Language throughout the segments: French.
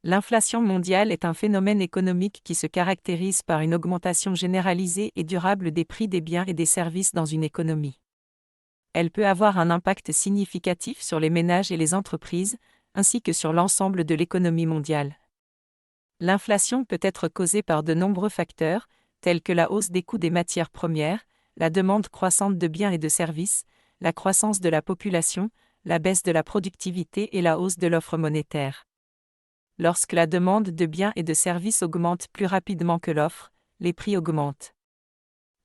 L'inflation mondiale est un phénomène économique qui se caractérise par une augmentation généralisée et durable des prix des biens et des services dans une économie. Elle peut avoir un impact significatif sur les ménages et les entreprises, ainsi que sur l'ensemble de l'économie mondiale. L'inflation peut être causée par de nombreux facteurs, tels que la hausse des coûts des matières premières, la demande croissante de biens et de services, la croissance de la population, la baisse de la productivité et la hausse de l'offre monétaire. Lorsque la demande de biens et de services augmente plus rapidement que l'offre, les prix augmentent.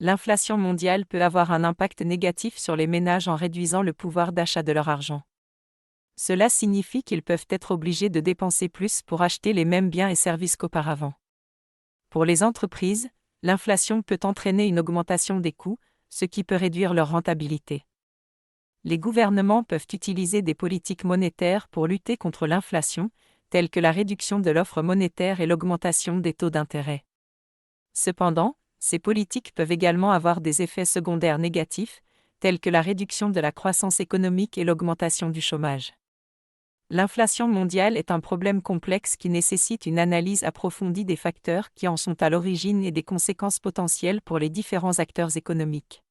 L'inflation mondiale peut avoir un impact négatif sur les ménages en réduisant le pouvoir d'achat de leur argent. Cela signifie qu'ils peuvent être obligés de dépenser plus pour acheter les mêmes biens et services qu'auparavant. Pour les entreprises, l'inflation peut entraîner une augmentation des coûts, ce qui peut réduire leur rentabilité. Les gouvernements peuvent utiliser des politiques monétaires pour lutter contre l'inflation, telles que la réduction de l'offre monétaire et l'augmentation des taux d'intérêt. Cependant, ces politiques peuvent également avoir des effets secondaires négatifs, tels que la réduction de la croissance économique et l'augmentation du chômage. L'inflation mondiale est un problème complexe qui nécessite une analyse approfondie des facteurs qui en sont à l'origine et des conséquences potentielles pour les différents acteurs économiques.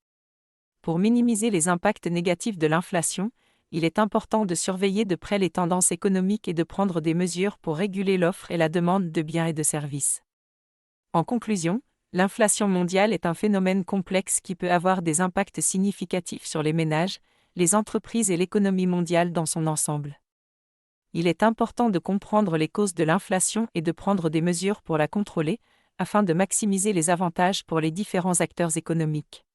Pour minimiser les impacts négatifs de l'inflation, il est important de surveiller de près les tendances économiques et de prendre des mesures pour réguler l'offre et la demande de biens et de services. En conclusion, l'inflation mondiale est un phénomène complexe qui peut avoir des impacts significatifs sur les ménages, les entreprises et l'économie mondiale dans son ensemble. Il est important de comprendre les causes de l'inflation et de prendre des mesures pour la contrôler, afin de maximiser les avantages pour les différents acteurs économiques.